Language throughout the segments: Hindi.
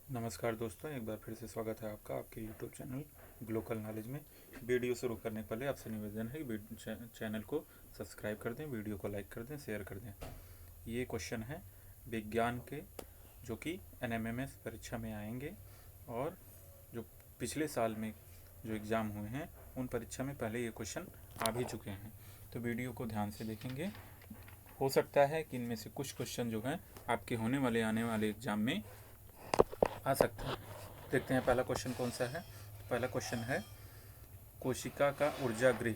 नमस्कार दोस्तों, एक बार फिर से स्वागत है आपका आपके YouTube चैनल ग्लोकल नॉलेज में। वीडियो शुरू करने पहले आपसे निवेदन है कि चैनल को सब्सक्राइब कर दें, वीडियो को लाइक कर दें, शेयर कर दें। ये क्वेश्चन है विज्ञान के, जो कि NMMS परीक्षा में आएंगे और जो पिछले साल में जो एग्ज़ाम हुए हैं उन परीक्षा में पहले ये क्वेश्चन आ भी चुके हैं। तो वीडियो को ध्यान से देखेंगे, हो सकता है कि इनमें से कुछ क्वेश्चन जो हैं आपके आने वाले एग्ज़ाम में आ सकता है। देखते हैं पहला क्वेश्चन कौन सा है। पहला क्वेश्चन है कोशिका का ऊर्जा गृह।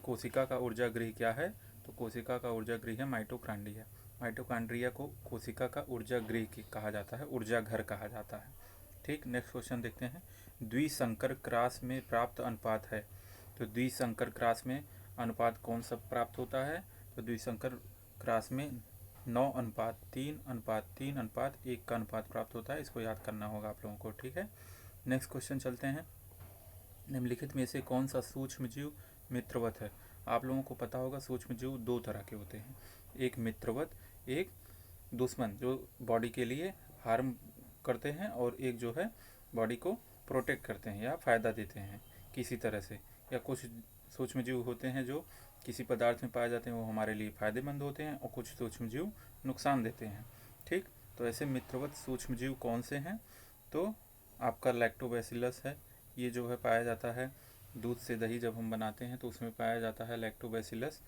कोशिका का ऊर्जा गृह क्या है? तो कोशिका का ऊर्जा गृह है माइटोकॉन्ड्रिया। माइटोकॉन्ड्रिया को कोशिका का ऊर्जा गृह कहा जाता है, ऊर्जा घर कहा जाता है। ठीक, नेक्स्ट क्वेश्चन देखते हैं। द्विसंकर क्रॉस में प्राप्त अनुपात है। तो द्विसंकर क्रॉस में अनुपात कौन सा प्राप्त होता है? तो द्विसंकर क्रॉस में 9:3:3:1 का अनुपात प्राप्त होता है। इसको याद करना होगा आप लोगों को। ठीक है, नेक्स्ट क्वेश्चन चलते हैं। निम्नलिखित में से कौन सा सूक्ष्म जीव मित्रवत है? आप लोगों को पता होगा सूक्ष्म जीव दो तरह के होते हैं, एक मित्रवत, एक दुश्मन जो बॉडी के लिए हार्म करते हैं, और एक जो है बॉडी को प्रोटेक्ट करते हैं या फ़ायदा देते हैं किसी तरह से। या कुछ सूक्ष्म जीव होते हैं जो किसी पदार्थ में पाए जाते हैं, वो हमारे लिए फ़ायदेमंद होते हैं, और कुछ सूक्ष्म जीव नुकसान देते हैं। ठीक, तो ऐसे मित्रवत सूक्ष्म जीव कौन से हैं? तो आपका लैक्टोबैसिलस है, ये जो है पाया जाता है दूध से दही जब हम बनाते हैं तो उसमें पाया जाता है लैक्टोबैसिलस।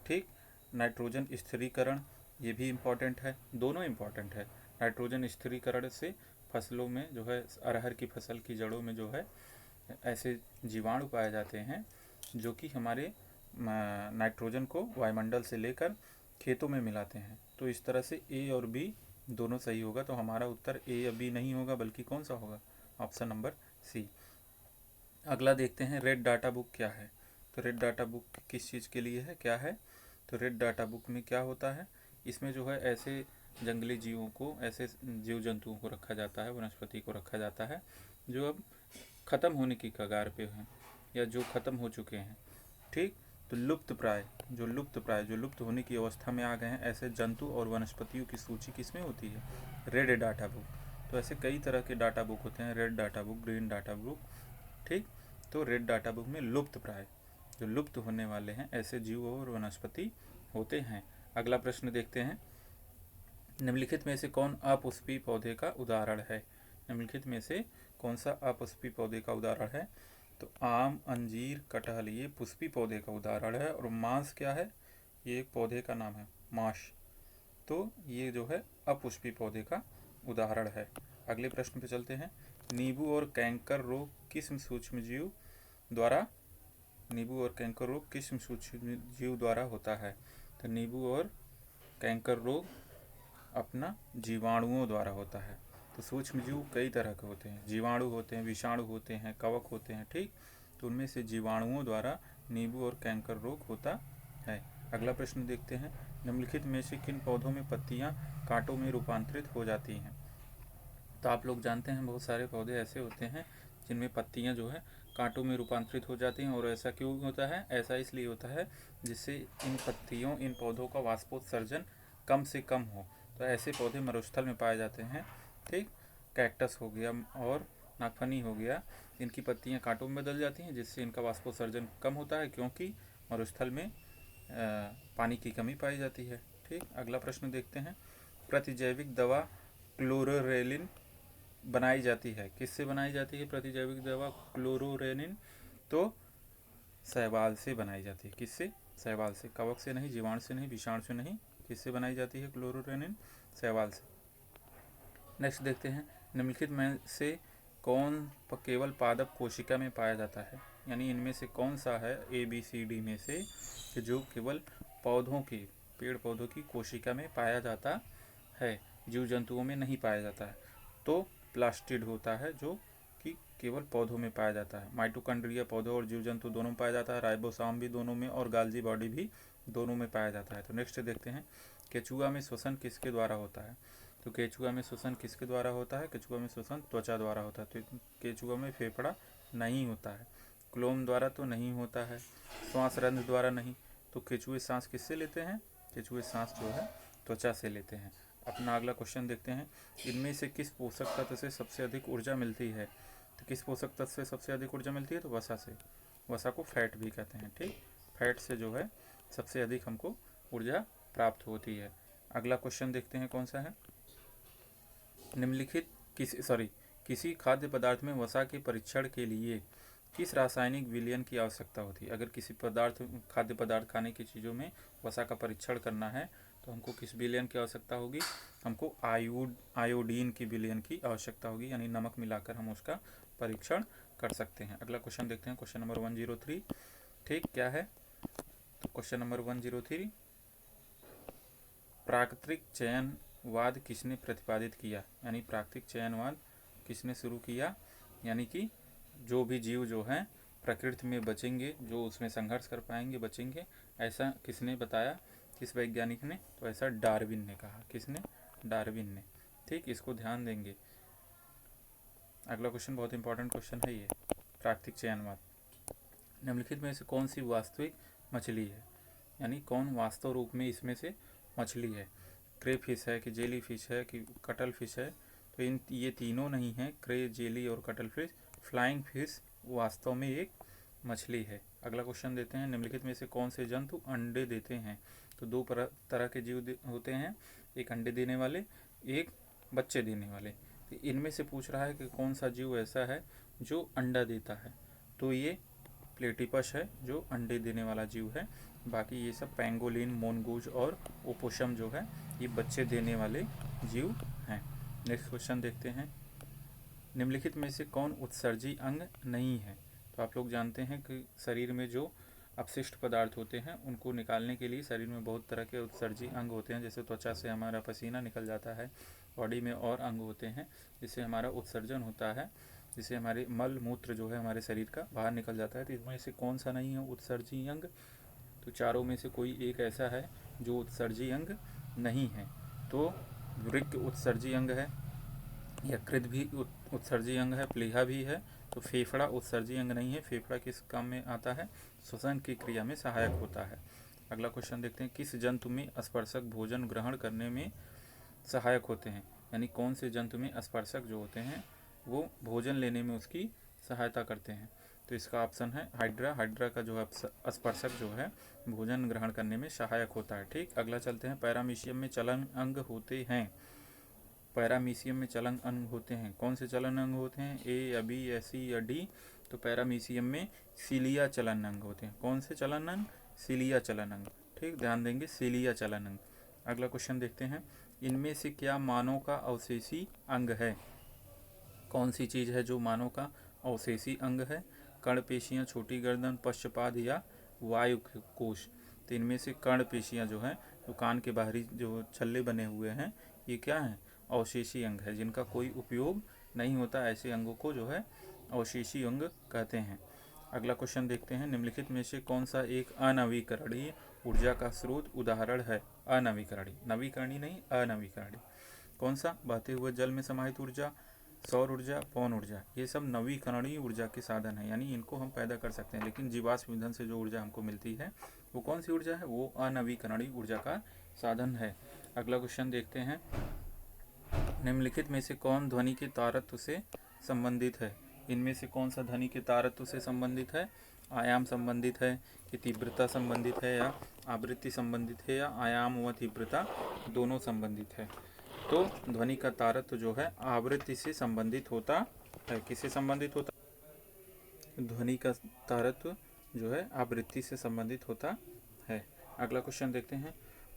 ठीक, नाइट्रोजन स्थिरीकरण, ये भी इम्पॉर्टेंट है, दोनों इम्पॉर्टेंट है। नाइट्रोजन स्थिरीकरण से फसलों में जो है, अरहर की फसल की जड़ों में जो है ऐसे जीवाणु पाए जाते हैं जो कि हमारे नाइट्रोजन को वायुमंडल से लेकर खेतों में मिलाते हैं। तो इस तरह से ए और बी दोनों सही होगा। तो हमारा उत्तर ए या बी नहीं होगा, बल्कि कौन सा होगा? Option number C. अगला देखते हैं, रेड डाटा बुक क्या है? तो रेड डाटा बुक किस चीज़ के लिए है, क्या है? तो रेड डाटा बुक में क्या होता है, इसमें जो है ऐसे जंगली जीवों को, ऐसे जीव जंतुओं को रखा जाता है, वनस्पति को रखा जाता है जो अब ख़त्म होने की कगार पे हैं या जो ख़त्म हो चुके हैं। ठीक, तो जो लुप्त होने की अवस्था में आ गए हैं, ऐसे जंतु और वनस्पतियों की सूची किसमें होती है? Red data book. तो ऐसे कई तरह के डाटा बुक होते हैं, red data book, green data book. ठीक, तो रेड डाटा बुक में लुप्त प्राय, जो लुप्त होने वाले हैं ऐसे जीव और वनस्पति होते हैं। अगला प्रश्न देखते हैं, निम्नलिखित में से कौन अपुष्पी पौधे का उदाहरण है? निम्नलिखित में से कौन सा अपुष्पी पौधे का उदाहरण है? तो आम, अंजीर, कटहल, ये पुष्पी पौधे का उदाहरण है। और मांस क्या है? ये एक पौधे का नाम है, माश। तो ये जो है अपुष्पी पौधे का उदाहरण है। अगले प्रश्न पे चलते हैं, नींबू और कैंकर रोग किस सूक्ष्म जीव द्वारा होता है? तो नींबू और कैंकर रोग अपना जीवाणुओं द्वारा होता है। तो सूक्ष्म जीव कई तरह के होते हैं, जीवाणु होते हैं, विषाणु होते हैं, कवक होते हैं। ठीक, तो उनमें से जीवाणुओं द्वारा नींबू और कैंकर रोग होता है। अगला प्रश्न देखते हैं, निम्नलिखित में से किन पौधों में पत्तियां कांटों में रूपांतरित हो जाती हैं? तो आप लोग जानते हैं बहुत सारे पौधे ऐसे होते हैं जिनमें पत्तियां जो है कांटों में रूपांतरित हो जाती हैं। और ऐसा क्यों होता है? ऐसा इसलिए होता है जिससे इन पौधों का वाष्पोत्सर्जन कम से कम हो। तो ऐसे पौधे मरुस्थल में पाए जाते हैं। ठीक, कैक्टस हो गया और नागफनी हो गया, इनकी पत्तियां कांटों में बदल जाती हैं जिससे इनका वाष्पोत्सर्जन कम होता है, क्योंकि मरुस्थल में पानी की कमी पाई जाती है। ठीक, अगला प्रश्न देखते हैं, प्रतिजैविक दवा क्लोरोरेलिन बनाई जाती है, किससे बनाई जाती है प्रतिजैविक दवा क्लोरोरेनिन? तो शैवाल से बनाई जाती है। किससे? शैवाल से, कवक से नहीं, जीवाणु से नहीं, विषाणु से नहीं। किससे बनाई जाती है क्लोरोरेनिन? शैवाल से। नेक्स्ट देखते हैं, निम्नलिखित में से कौन केवल पादप कोशिका में पाया जाता है? यानी इनमें से कौन सा है ABCD में से जो केवल पेड़ पौधों की कोशिका में पाया जाता है, जीव जंतुओं में नहीं पाया जाता है? तो प्लास्टिड होता है जो कि केवल पौधों में पाया जाता है। माइटोकॉन्ड्रिया पौधों और जीव जंतु दोनों में पाया जाता है, राइबोसोम भी दोनों में, और गाल्जी बॉडी भी दोनों में पाया जाता है। तो नेक्स्ट देखते हैं, केचुआ में श्वसन किसके द्वारा होता है? तो केचुआ में श्वसन किसके द्वारा होता है? केचुआ में श्वसन त्वचा द्वारा होता है। तो केचुआ में फेफड़ा नहीं होता है, क्लोम द्वारा तो नहीं होता है, श्वास रंध्र द्वारा नहीं। तो केचुए सांस किससे लेते हैं? केचुए सांस जो है त्वचा से लेते हैं। अपना अगला क्वेश्चन देखते हैं, इनमें से किस पोषक तत्व से सबसे अधिक ऊर्जा मिलती है? तो किस पोषक तत्व से सबसे अधिक ऊर्जा मिलती है? तो वसा से। वसा को फैट भी कहते हैं, ठीक। फैट से जो है सबसे अधिक हमको ऊर्जा प्राप्त होती है। अगला क्वेश्चन देखते हैं कौन सा है, निम्नलिखित किसी खाद्य पदार्थ में वसा के परीक्षण के लिए किस रासायनिक विलयन की आवश्यकता होती है? अगर किसी खाद्य पदार्थ खाने की चीज़ों में वसा का परीक्षण करना है तो हमको किस विलयन की आवश्यकता होगी? हमको आयोडीन की विलयन की आवश्यकता होगी, यानी नमक मिलाकर हम उसका परीक्षण कर सकते हैं। अगला क्वेश्चन देखते हैं, क्वेश्चन नंबर 103, ठीक। क्या है? तो क्वेश्चन नंबर 103, प्राकृतिक चयनवाद किसने प्रतिपादित किया? यानी प्राकृतिक चयनवाद किसने शुरू किया? यानी कि जो भी जीव जो हैं प्रकृति में बचेंगे, जो उसमें संघर्ष कर पाएंगे बचेंगे, ऐसा किसने बताया? किस वैज्ञानिक ने? तो ऐसा डार्विन ने कहा। किसने? डार्विन ने, ठीक। इसको ध्यान देंगे। अगला क्वेश्चन बहुत इंपॉर्टेंट क्वेश्चन है ये, प्राकृतिक चयनवाद। निम्नलिखित में से कौन सी वास्तविक मछली है? यानी कौन वास्तव रूप में इसमें से मछली है? क्रे फिश है कि जेली फिश है कि कटल फिश है? तो ये तीनों नहीं है, क्रे, जेली और कटल फिश। फ्लाइंग फिश वास्तव में एक मछली है। अगला क्वेश्चन देते हैं, निम्नलिखित में से कौन से जंतु अंडे देते हैं? तो दो तरह के जीव होते हैं, एक अंडे देने वाले, एक बच्चे देने वाले। तो इनमें से पूछ रहा है कि कौन सा जीव ऐसा है जो अंडा देता है? तो ये प्लेटिपस है जो अंडे देने वाला जीव है। बाकी ये सब पेंगोलिन, मोनगूज और ओपोसम जो है ये बच्चे देने वाले जीव हैं। नेक्स्ट क्वेश्चन देखते हैं, निम्नलिखित में से कौन उत्सर्जी अंग नहीं है? तो आप लोग जानते हैं कि शरीर में जो अपशिष्ट पदार्थ होते हैं उनको निकालने के लिए शरीर में बहुत तरह के उत्सर्जी अंग होते हैं। जैसे त्वचा से हमारा पसीना निकल जाता है, बॉडी में और अंग होते हैं जिससे हमारा उत्सर्जन होता है, जिससे हमारे मल मूत्र जो है हमारे शरीर का बाहर निकल जाता है। तो इसमें से कौन सा नहीं है उत्सर्जी अंग? तो चारों में से कोई एक ऐसा है जो उत्सर्जी अंग नहीं है। तो वृक्क उत्सर्जी अंग है, यकृत भी उत्सर्जी अंग है, प्लीहा भी है। तो फेफड़ा उत्सर्जी अंग नहीं है। फेफड़ा किस काम में आता है? श्वसन की क्रिया में सहायक होता है। अगला क्वेश्चन देखते हैं, किस जंतु में स्पर्शक भोजन ग्रहण करने में सहायक होते हैं? यानी कौन से जंतु में स्पर्शक जो होते हैं वो भोजन लेने में उसकी सहायता करते हैं? तो इसका ऑप्शन है हाइड्रा। हाइड्रा का जो है स्पर्शक जो है भोजन ग्रहण करने में सहायक होता है, ठीक। अगला चलते हैं, पैरामीशियम में चलन अंग होते हैं। पैरामीशियम में चलन अंग होते हैं, कौन से चलन अंग होते हैं? ए या बी या सी या डी? तो पैरामीशियम में सीलिया चलन अंग होते हैं। कौन से चलन अंग? सीलिया चलन अंग, ठीक। ध्यान देंगे, सीलिया चलन अंग। अगला क्वेश्चन देखते हैं, इनमें से क्या मानव का अवशेषी अंग है? कौन सी चीज़ है जो मानव का अवशेषी अंग है? कर्ण पेशियाँ, छोटी गर्दन, पश्चपाद या वायु कोश? तो इनमें से कर्ण पेशियाँ जो हैं, जो कान के बाहरी जो छल्ले बने हुए हैं, ये क्या हैं? अवशेषी अंग है, जिनका कोई उपयोग नहीं होता। ऐसे अंगों को जो है अवशेषी अंग कहते हैं। अगला क्वेश्चन देखते हैं, निम्नलिखित में से कौन सा एक अनवीकरणीय ऊर्जा का स्रोत उदाहरण है? अनवीकरणीय, नवीकरणीय नहीं, अनवीकरणीय। कौन सा? बहते हुए जल में समाहित ऊर्जा, सौर ऊर्जा, पवन ऊर्जा, ये सब नवीकरणीय ऊर्जा के साधन है, यानी इनको हम पैदा कर सकते हैं। लेकिन जीवाश्म ईंधन से जो ऊर्जा हमको मिलती है वो कौन सी ऊर्जा है? वो अनवीकरणीय ऊर्जा का साधन है। अगला क्वेश्चन देखते हैं, निम्नलिखित में से कौन ध्वनि के तारत्व से संबंधित है? इनमें से कौन सा ध्वनि के तारत्व से संबंधित है? आयाम संबंधित है कि तीव्रता संबंधित है, या आवृत्ति संबंधित है, या आयाम व तीव्रता दोनों संबंधित है? तो ध्वनि का तारत्व जो है आवृत्ति से संबंधित होता है। किससे संबंधित होता है? ध्वनि का तारत्व जो है आवृत्ति से संबंधित होता है। अगला क्वेश्चन देखते हैं,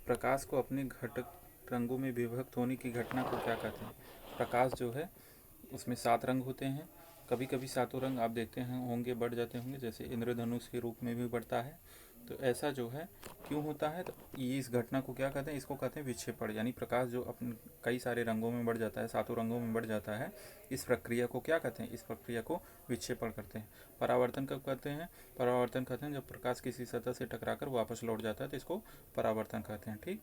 प्रकाश को अपने घटक रंगों में विभक्त होने की घटना को क्या कहते हैं? प्रकाश जो है उसमें 7 रंग होते हैं, कभी कभी सातों रंग आप देखते हैं होंगे बढ़ जाते होंगे, जैसे इंद्रधनुष के रूप में भी बढ़ता है। तो ऐसा जो है क्यों होता है? तो ये इस घटना को क्या कहते हैं? इसको कहते हैं विक्षेपण। यानी प्रकाश जो अपने कई सारे रंगों में बढ़ जाता है, 7 रंगों में बढ़ जाता है, इस प्रक्रिया को क्या कहते हैं? इस प्रक्रिया को विक्षेपण कहते हैं। परावर्तन कब कहते हैं? परावर्तन कहते हैं जब प्रकाश किसी सतह से टकराकर वापस लौट जाता है, तो इसको परावर्तन कहते हैं, ठीक।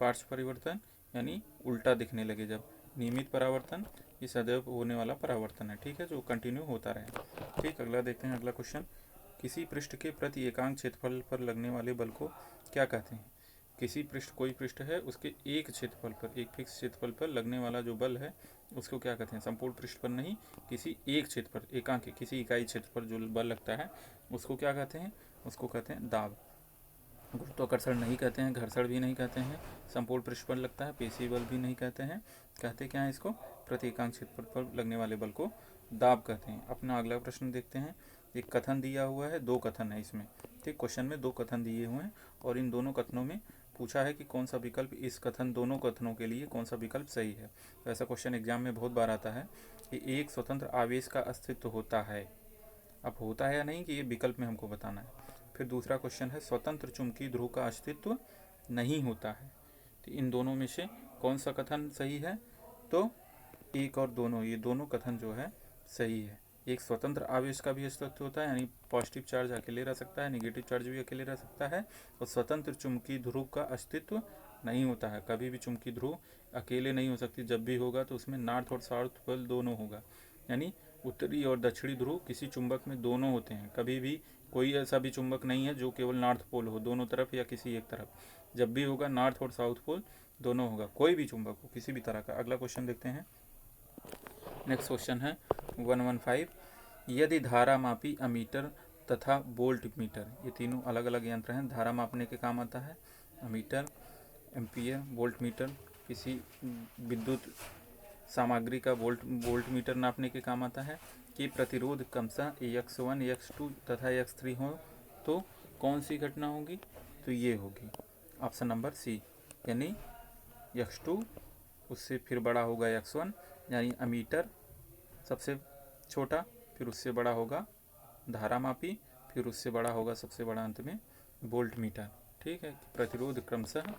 पार्श्व परिवर्तन यानी उल्टा दिखने लगे जब। नियमित परावर्तन ये सदैव होने वाला परावर्तन है, ठीक है, जो कंटिन्यू होता रहे, ठीक। अगला देखते हैं, अगला क्वेश्चन, किसी पृष्ठ के प्रति एकांक क्षेत्रफल पर लगने वाले बल को क्या कहते हैं? किसी पृष्ठ, कोई पृष्ठ है, उसके एक क्षेत्रफल पर, एक फिक्स क्षेत्रफल पर लगने वाला जो बल है उसको क्या कहते हैं? संपूर्ण पृष्ठ पर नहीं, किसी एक क्षेत्र पर, एकांक, किसी इकाई क्षेत्र पर जो बल लगता है उसको क्या कहते हैं? उसको कहते हैं दाब। गुरुत्वाकर्षण नहीं कहते हैं, घर्षण भी नहीं कहते हैं, संपूर्ण पृष्ठ पर लगता है, पेशी बल भी नहीं कहते हैं। कहते क्या है इसको? प्रति एकांक क्षेत्रफल पर लगने वाले बल को दाब कहते हैं। अपना अगला प्रश्न देखते हैं। एक कथन दिया हुआ है, दो कथन है इसमें, ठीक। क्वेश्चन में दो कथन दिए हुए हैं और इन दोनों कथनों में पूछा है कि कौन सा विकल्प इस कथन, दोनों कथनों के लिए कौन सा विकल्प सही है। तो ऐसा क्वेश्चन एग्जाम में बहुत बार आता है कि एक स्वतंत्र आवेश का अस्तित्व होता है। अब होता है या नहीं कि ये विकल्प में हमको बताना है। फिर दूसरा क्वेश्चन है स्वतंत्र चुंबकीय ध्रुव का अस्तित्व नहीं होता है। तो इन दोनों में से कौन सा कथन सही है? तो एक और दोनों, ये दोनों कथन जो है सही है। एक स्वतंत्र आवेश का भी अस्तित्व होता है, यानी पॉजिटिव चार्ज अकेले रह सकता है, नेगेटिव चार्ज भी अकेले रह सकता है, और स्वतंत्र चुंबकीय ध्रुव का अस्तित्व नहीं होता है। कभी भी चुंबकीय ध्रुव अकेले नहीं हो सकती, जब भी होगा तो उसमें नॉर्थ और साउथ पोल दोनों होगा, यानी उत्तरी और दक्षिणी ध्रुव किसी चुंबक में दोनों होते हैं। कभी भी कोई ऐसा भी चुंबक नहीं है जो केवल नॉर्थ पोल हो, दोनों तरफ या किसी एक तरफ। जब भी होगा नॉर्थ और साउथ पोल दोनों होगा, कोई भी चुंबक हो किसी भी तरह का। अगला क्वेश्चन देखते हैं। नेक्स्ट क्वेश्चन है 115। यदि धारा मापी अमीटर तथा वोल्ट मीटर, ये तीनों अलग अलग यंत्र हैं, धारा मापने के काम आता है। अमीटर, एम्पियर, वोल्ट मीटर किसी विद्युत सामग्री का वोल्ट मीटर नापने के काम आता है। कि प्रतिरोध क्रमशः x1, x2 तथा x3 हो तो कौन सी घटना होगी? तो ये होगी ऑप्शन नंबर सी, यानी x2 उससे फिर बड़ा होगा x1, यानी अमीटर सबसे छोटा, फिर उससे बड़ा होगा धारा मापी, फिर उससे बड़ा होगा सबसे बड़ा अंत में वोल्ट मीटर। ठीक है, प्रतिरोध क्रमशः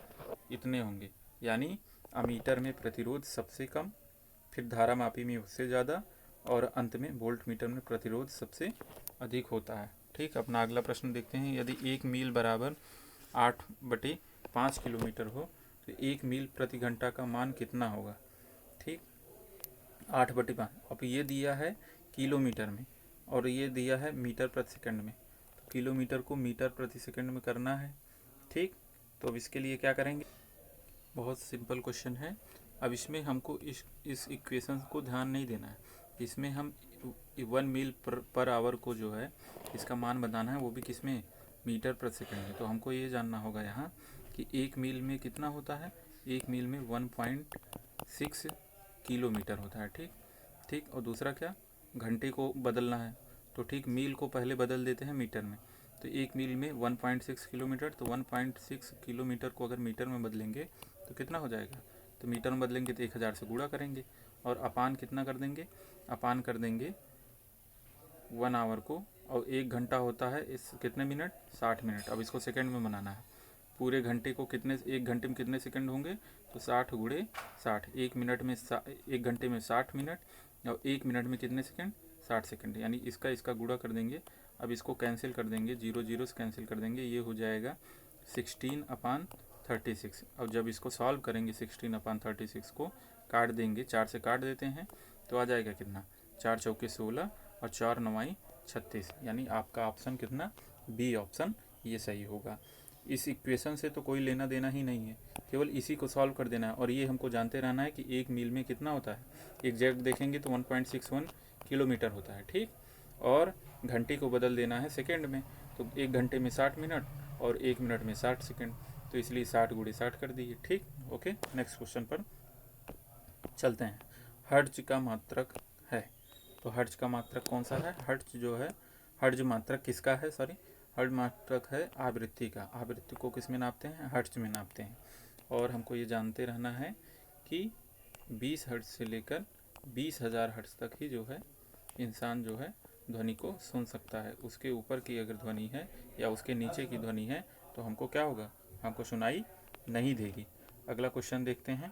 इतने होंगे, यानी अमीटर में प्रतिरोध सबसे कम, फिर धारा मापी में उससे ज़्यादा, और अंत में वोल्ट मीटर में प्रतिरोध सबसे अधिक होता है। ठीक, अपना अगला प्रश्न देखते हैं। यदि 1 मील बराबर 8/5 किलोमीटर हो तो 1 मील प्रति घंटा का मान कितना होगा? ठीक, 8/5। अब ये दिया है किलोमीटर में और ये दिया है मीटर प्रति सेकंड में, तो किलोमीटर को मीटर प्रति सेकंड में करना है। ठीक, तो अब इसके लिए क्या करेंगे? बहुत सिंपल क्वेश्चन है। अब इसमें हमको इस इक्वेशन को ध्यान नहीं देना है, इसमें हम 1 मील पर आवर को जो है इसका मान बताना है, वो भी किसमें? मीटर प्रति सेकंड में। तो हमको ये जानना होगा यहाँ कि 1 मील में कितना होता है? 1 मील में 1.6 किलोमीटर होता है। ठीक ठीक, और दूसरा क्या? घंटे को बदलना है, तो ठीक मील को पहले बदल देते हैं मीटर में। तो 1 मील में 1.6 किलोमीटर, तो 1.6 किलोमीटर को अगर मीटर में बदलेंगे तो कितना हो जाएगा? तो मीटर में बदलेंगे तो 1000 से गुणा करेंगे और अपान कितना कर देंगे? अपान कर देंगे 1 आवर को, और 1 घंटा होता है इस कितने मिनट? 60 मिनट। अब इसको सेकंड में बनाना है। पूरे घंटे को कितने, 1 घंटे में कितने सेकंड होंगे? तो 60 गुणे 60। 1 मिनट में 1 घंटे में 60 मिनट और 1 मिनट में कितने सेकंड? 60 सेकंड, यानी इसका गुणा कर देंगे। अब इसको कैंसिल कर देंगे, 0 0 से कैंसिल कर देंगे, ये हो जाएगा 16/36। अब जब इसको सॉल्व करेंगे 16/36 को काट देंगे, 4 से काट देते हैं तो आ जाएगा कितना? 4 चौके 16 और 4 9 36, यानी आपका ऑप्शन कितना? बी ऑप्शन ये सही होगा। इस इक्वेशन से तो कोई लेना देना ही नहीं है, केवल इसी को सॉल्व कर देना है और ये हमको जानते रहना है कि 1 मील में कितना होता है। एग्जैक्ट देखेंगे तो 1.61 किलोमीटर होता है। ठीक, और घंटे को बदल देना है सेकेंड में, तो 1 घंटे में 60 मिनट और 1 मिनट में 60 सेकेंड, तो इसलिए 60 गुणे 60 कर दिए। ठीक, ओके, नेक्स्ट क्वेश्चन पर चलते हैं। हर्ट्ज का मात्रक है, तो हर्ट्ज का मात्रक कौन सा है? हर्ट्ज जो है, हर्ट्ज मात्रक किसका है? सॉरी, हर्ट्ज मात्रक है आवृत्ति का। आवृत्ति को किस में नापते हैं? हर्ट्ज में नापते हैं। और हमको ये जानते रहना है कि 20 हर्ट्ज से लेकर 20,000 हर्ट्ज तक ही जो है इंसान जो है ध्वनि को सुन सकता है। उसके ऊपर की अगर ध्वनि है या उसके नीचे की ध्वनि है तो हमको क्या होगा? हमको सुनाई नहीं देगी। अगला क्वेश्चन देखते हैं।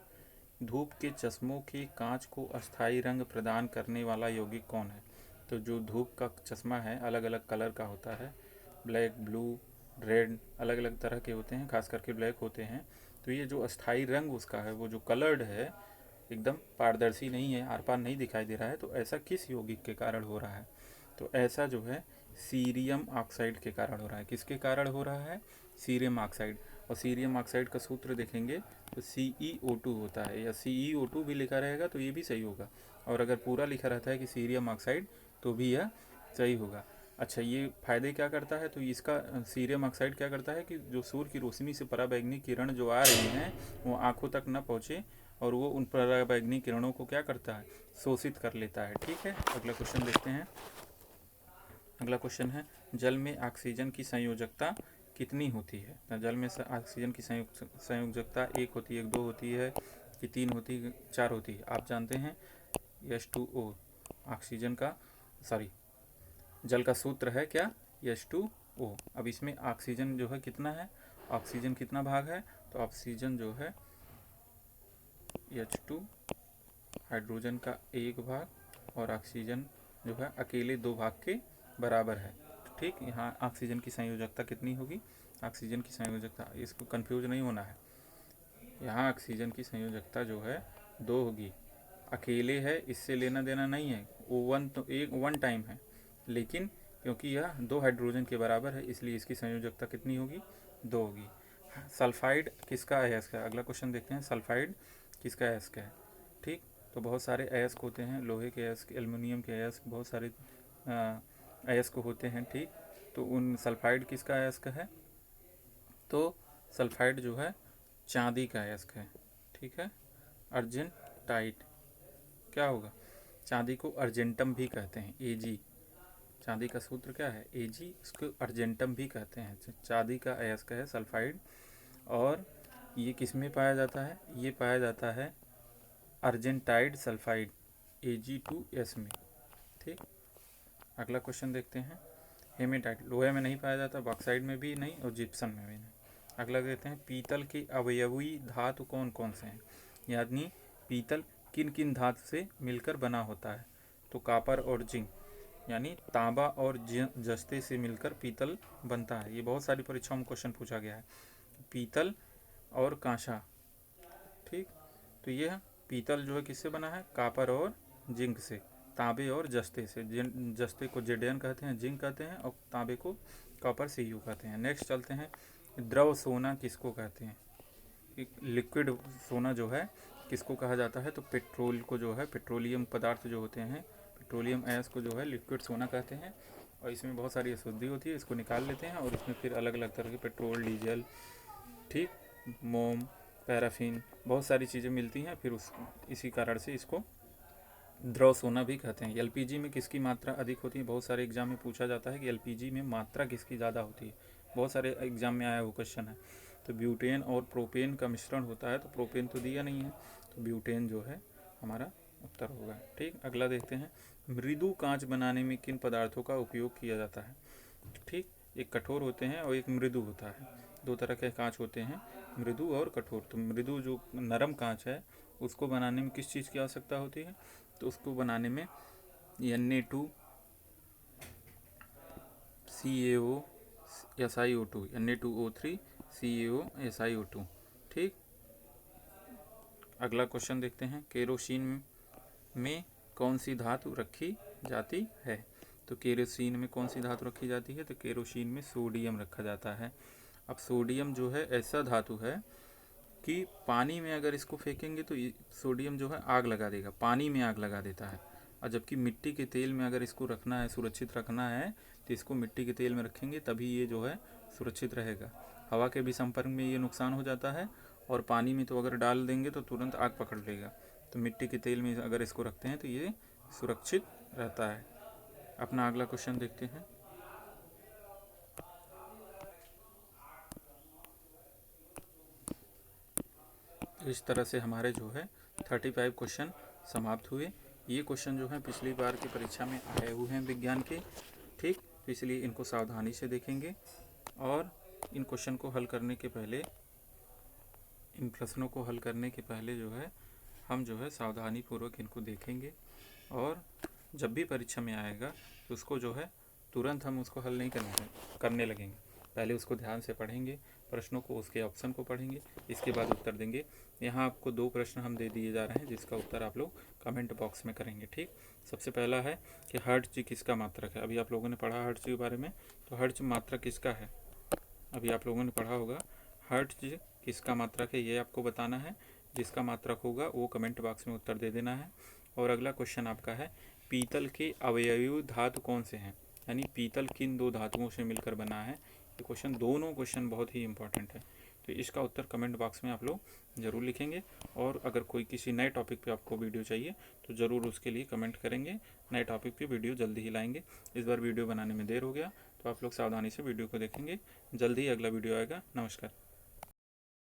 धूप के चश्मों के कांच को अस्थायी रंग प्रदान करने वाला यौगिक कौन है? तो जो धूप का चश्मा है अलग अलग कलर का होता है, ब्लैक, ब्लू, रेड, अलग अलग तरह के होते हैं, खास करके ब्लैक होते हैं। तो ये जो अस्थायी रंग उसका है, वो जो कलर्ड है, एकदम पारदर्शी नहीं है, आर पार नहीं दिखाई दे रहा है, तो ऐसा किस यौगिक के कारण हो रहा है? तो ऐसा जो है सीरियम ऑक्साइड के कारण हो रहा है। किसके कारण हो रहा है? Cerium oxide. और सीरियम ऑक्साइड का सूत्र देखेंगे तो CeO2 होता है, या CeO2 भी लिखा रहेगा तो ये भी सही होगा, और अगर पूरा लिखा रहता है कि सीरियम ऑक्साइड तो भी यह सही होगा। अच्छा, ये फ़ायदे क्या करता है, तो इसका सीरियम ऑक्साइड क्या करता है कि जो सूर्य की रोशनी से पराबैंगनी किरण जो आ रही हैं वो आँखों तक न पहुँचे, और वो उन पराबैंगनी किरणों को क्या करता है, शोषित कर लेता है। ठीक है, अगला क्वेश्चन देखते हैं। अगला क्वेश्चन है, जल में ऑक्सीजन की संयोजकता कितनी होती है। तो जल में ऑक्सीजन की संयोजकता 1 होती है, 2 होती है कि 3 होती है, 4 होती है। आप जानते हैं H2O ऑक्सीजन का, सॉरी, जल का सूत्र है क्या, H2O। अब इसमें ऑक्सीजन जो है कितना है, ऑक्सीजन कितना भाग है, तो ऑक्सीजन जो है H2 हाइड्रोजन का 1 भाग और ऑक्सीजन जो है अकेले 2 भाग के बराबर है। ठीक, यहाँ ऑक्सीजन की संयोजकता कितनी होगी, ऑक्सीजन की संयोजकता, इसको कंफ्यूज नहीं होना है, यहाँ ऑक्सीजन की संयोजकता जो है 2 होगी। अकेले है इससे लेना देना नहीं है, O1 तो एक 1 टाइम है, लेकिन क्योंकि यह 2 हाइड्रोजन के बराबर है इसलिए इसकी संयोजकता कितनी होगी, 2 होगी। सल्फाइड किसका अयस्क है, अगला क्वेश्चन देखते हैं, सल्फाइड किसका अयस्क है। ठीक, तो बहुत सारे अयस्क होते हैं, लोहे के अयस्क, एल्युमिनियम के अयस्क, बहुत सारे अयस्क होते हैं। ठीक, तो उन सल्फाइड किसका अयस्क है, तो सल्फाइड जो है चांदी का अयस्क है। ठीक है, अर्जेंटाइट क्या होगा, चांदी को अर्जेंटम भी कहते हैं, Ag, चांदी का सूत्र क्या है Ag, इसको अर्जेंटम भी कहते हैं। चांदी का अयस्क है सल्फाइड, और ये किस में पाया जाता है, ये पाया जाता है अर्जेंटाइड सल्फाइड Ag2S में। ठीक, अगला क्वेश्चन देखते हैं, हेमेटाइट लोहे में नहीं पाया जाता, बॉक्साइड में भी नहीं और जिप्सम में भी नहीं। अगला देखते हैं, पीतल के अवयवी धातु कौन कौन से हैं, यानी पीतल किन किन धातु से मिलकर बना होता है, तो कॉपर और जिंक, यानी तांबा और जस्ते से मिलकर पीतल बनता है। ये बहुत सारी परीक्षाओं में क्वेश्चन पूछा गया है, पीतल और कांसा। ठीक, तो यह पीतल जो है किससे बना है, कॉपर और जिंक से, तांबे और जस्ते से। जस्ते को जेडेन कहते हैं, जिंक कहते हैं, और तांबे को कॉपर Cu कहते हैं। नेक्स्ट चलते हैं, द्रव सोना किसको कहते हैं, लिक्विड सोना जो है किसको कहा जाता है, तो पेट्रोल को जो है, पेट्रोलियम पदार्थ जो होते हैं, पेट्रोलियम अयस्क को जो है लिक्विड सोना कहते हैं। और इसमें बहुत सारी अशुद्धि होती है, इसको निकाल लेते हैं और इसमें फिर अलग अलग तरह के पेट्रोल, डीजल, ठीक, मोम, पैराफिन, बहुत सारी चीज़ें मिलती हैं, फिर इसी कारण से इसको द्रव सोना भी कहते हैं। LPG में किसकी मात्रा अधिक होती है, बहुत सारे एग्जाम में पूछा जाता है कि LPG में मात्रा किसकी ज़्यादा होती है, बहुत सारे एग्जाम में आया हुआ क्वेश्चन है। तो ब्यूटेन और प्रोपेन का मिश्रण होता है, तो प्रोपेन तो दिया नहीं है, तो ब्यूटेन जो है हमारा उत्तर होगा। ठीक, अगला देखते हैं, मृदु कांच बनाने में किन पदार्थों का उपयोग किया जाता है। ठीक, एक कठोर होते हैं और एक मृदु होता है, 2 तरह के कांच होते हैं, मृदु और कठोर। तो मृदु जो नरम कांच है उसको बनाने में किस चीज़ की आवश्यकता होती है, तो उसको बनाने में Na2 CaO SiO2, Na2O3 CaO SiO2। ठीक, अगला क्वेश्चन देखते हैं, केरोसिन में कौन सी धातु रखी जाती है, तो केरोसिन में कौन सी धातु रखी जाती है, तो केरोसिन में सोडियम रखा जाता है। अब सोडियम जो है ऐसा धातु है कि पानी में अगर इसको फेंकेंगे तो सोडियम जो है आग लगा देगा, पानी में आग लगा देता है। और जबकि मिट्टी के तेल में अगर इसको रखना है, सुरक्षित रखना है, तो इसको मिट्टी के तेल में रखेंगे तभी ये जो है सुरक्षित रहेगा। हवा के भी संपर्क में ये नुकसान हो जाता है, और पानी में तो अगर डाल देंगे तो तुरंत आग पकड़ लेगा। तो मिट्टी के तेल में अगर इसको रखते हैं तो ये सुरक्षित रहता है। अपना अगला क्वेश्चन देखते हैं, इस तरह से हमारे जो है 35 क्वेश्चन समाप्त हुए। ये क्वेश्चन जो है पिछली बार की परीक्षा में आए हुए हैं विज्ञान के। ठीक, तो इसलिए इनको सावधानी से देखेंगे, और इन क्वेश्चन को हल करने के पहले, इन प्रश्नों को हल करने के पहले जो है हम जो है सावधानी पूर्वक इनको देखेंगे, और जब भी परीक्षा में आएगा तो उसको जो है तुरंत हम उसको हल नहीं करने लगेंगे, पहले उसको ध्यान से पढ़ेंगे, प्रश्नों को, उसके ऑप्शन को पढ़ेंगे, इसके बाद उत्तर देंगे। यहाँ आपको 2 प्रश्न हम दे दिए जा रहे हैं जिसका उत्तर आप लोग कमेंट बॉक्स में करेंगे। ठीक, सबसे पहला है कि हर्ट्ज किसका मात्रक है। अभी आप लोगों ने पढ़ा हर्ट्ज के बारे में, तो हर्ट्ज मात्रक किसका है, अभी आप लोगों ने पढ़ा होगा। हर्ट्ज किसका मात्रक है ये आपको बताना है। जिसका मात्रक होगा वो कमेंट बॉक्स में उत्तर दे देना है। और अगला क्वेश्चन आपका है, पीतल के अवयवी धातु कौन से हैं, यानी पीतल किन दो धातुओं से मिलकर बना है। ये क्वेश्चन, दोनों क्वेश्चन बहुत ही इंपॉर्टेंट है, तो इसका उत्तर कमेंट बॉक्स में आप लोग ज़रूर लिखेंगे। और अगर कोई किसी नए टॉपिक पे आपको वीडियो चाहिए तो ज़रूर उसके लिए कमेंट करेंगे। नए टॉपिक पे वीडियो जल्दी ही लाएंगे। इस बार वीडियो बनाने में देर हो गया तो आप लोग सावधानी से वीडियो को देखेंगे। जल्दी ही अगला वीडियो आएगा। नमस्कार।